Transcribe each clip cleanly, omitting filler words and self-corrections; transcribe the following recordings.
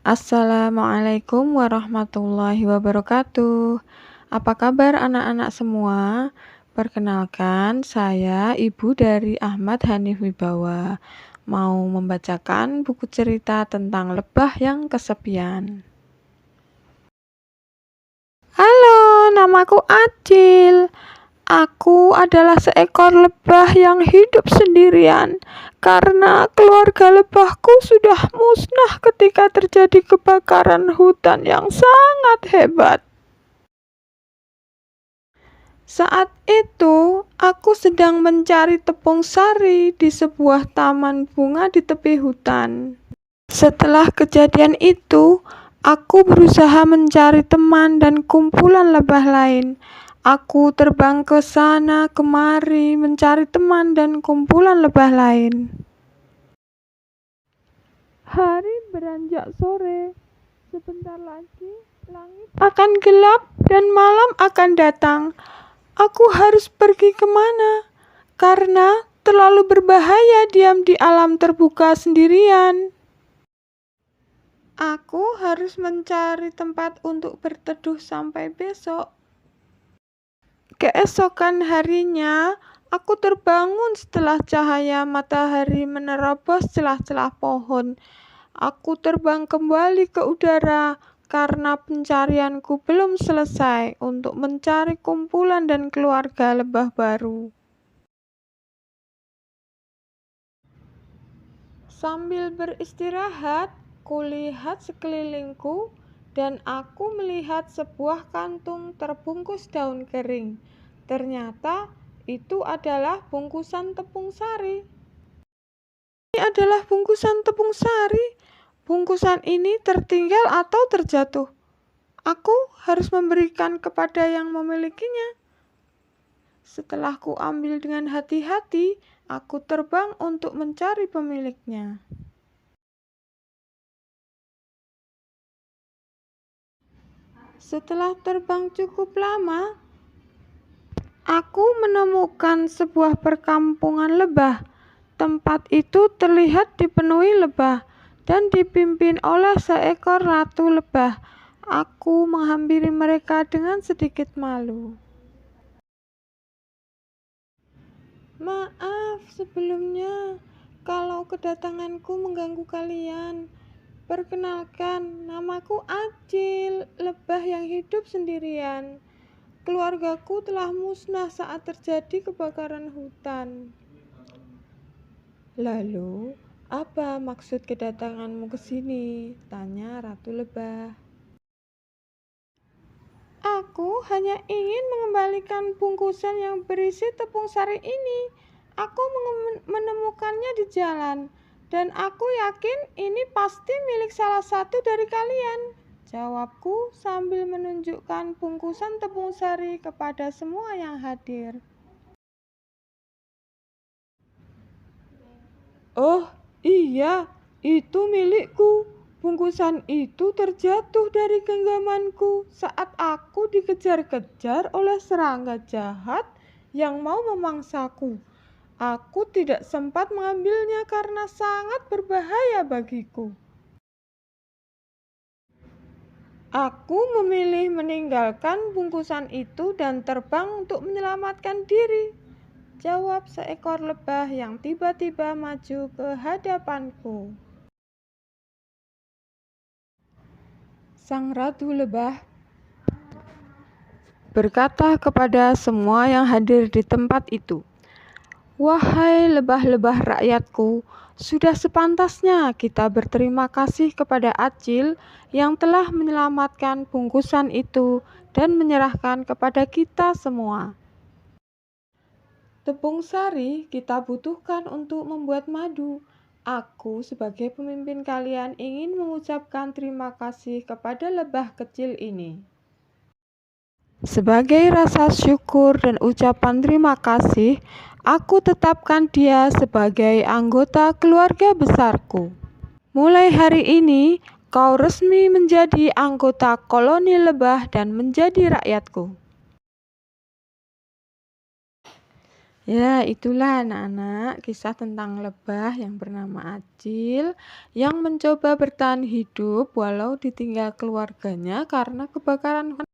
Assalamualaikum warahmatullahi wabarakatuh. Apa kabar anak-anak semua? Perkenalkan, saya ibu dari Ahmad Hanif Wibawa. Mau membacakan buku cerita tentang lebah yang kesepian. Halo, namaku Acil. Aku adalah seekor lebah yang hidup sendirian karena keluarga lebahku sudah musnah ketika terjadi kebakaran hutan yang sangat hebat. Saat itu, aku sedang mencari tepung sari di sebuah taman bunga di tepi hutan. Setelah kejadian itu, aku berusaha mencari teman dan kumpulan lebah lain. Aku terbang ke sana kemari mencari teman dan kumpulan lebah lain. Hari beranjak sore. Sebentar lagi langit akan gelap dan malam akan datang. Aku harus pergi kemana? Karena terlalu berbahaya diam di alam terbuka sendirian. Aku harus mencari tempat untuk berteduh sampai besok. Keesokan harinya, aku terbangun setelah cahaya matahari menerobos celah-celah pohon. Aku terbang kembali ke udara karena pencarianku belum selesai untuk mencari kumpulan dan keluarga lebah baru. Sambil beristirahat, kulihat sekelilingku dan aku melihat sebuah kantung terbungkus daun kering. Ternyata itu adalah bungkusan tepung sari. Ini adalah bungkusan tepung sari. Bungkusan ini tertinggal atau terjatuh. Aku harus memberikan kepada yang memilikinya. Setelah ku ambil dengan hati-hati, aku terbang untuk mencari pemiliknya. Setelah terbang cukup lama, aku menemukan sebuah perkampungan lebah. Tempat itu terlihat dipenuhi lebah dan dipimpin oleh seekor ratu lebah. Aku menghampiri mereka dengan sedikit malu. Maaf sebelumnya kalau kedatanganku mengganggu kalian. Perkenalkan, namaku Acil, lebah yang hidup sendirian. Keluargaku telah musnah saat terjadi kebakaran hutan. Lalu, apa maksud kedatanganmu ke sini? Tanya Ratu Lebah. Aku hanya ingin mengembalikan bungkusan yang berisi tepung sari ini. Aku menemukannya di jalan. Dan aku yakin ini pasti milik salah satu dari kalian, jawabku sambil menunjukkan bungkusan tepung sari kepada semua yang hadir. Oh iya, itu milikku. Bungkusan itu terjatuh dari genggamanku saat aku dikejar-kejar oleh serangga jahat yang mau memangsaku. Aku tidak sempat mengambilnya karena sangat berbahaya bagiku. Aku memilih meninggalkan bungkusan itu dan terbang untuk menyelamatkan diri, jawab seekor lebah yang tiba-tiba maju ke hadapanku. Sang Ratu Lebah berkata kepada semua yang hadir di tempat itu, "Wahai lebah-lebah rakyatku, sudah sepantasnya kita berterima kasih kepada Acil yang telah menyelamatkan bungkusan itu dan menyerahkan kepada kita semua. Tepung sari kita butuhkan untuk membuat madu. Aku sebagai pemimpin kalian ingin mengucapkan terima kasih kepada lebah kecil ini. Sebagai rasa syukur dan ucapan terima kasih, aku tetapkan dia sebagai anggota keluarga besarku. Mulai hari ini, kau resmi menjadi anggota koloni lebah dan menjadi rakyatku." Ya, itulah anak-anak kisah tentang lebah yang bernama Acil yang mencoba bertahan hidup walau ditinggal keluarganya karena kebakaran hutan.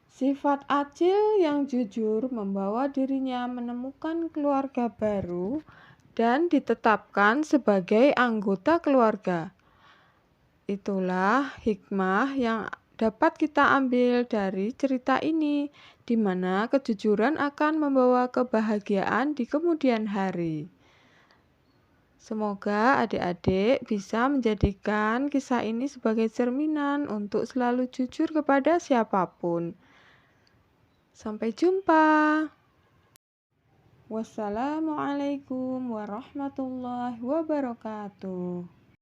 Sifat Acil yang jujur membawa dirinya menemukan keluarga baru dan ditetapkan sebagai anggota keluarga. Itulah hikmah yang dapat kita ambil dari cerita ini, di mana kejujuran akan membawa kebahagiaan di kemudian hari. Semoga adik-adik bisa menjadikan kisah ini sebagai cerminan untuk selalu jujur kepada siapapun. Sampai jumpa. Wassalamualaikum warahmatullahi wabarakatuh.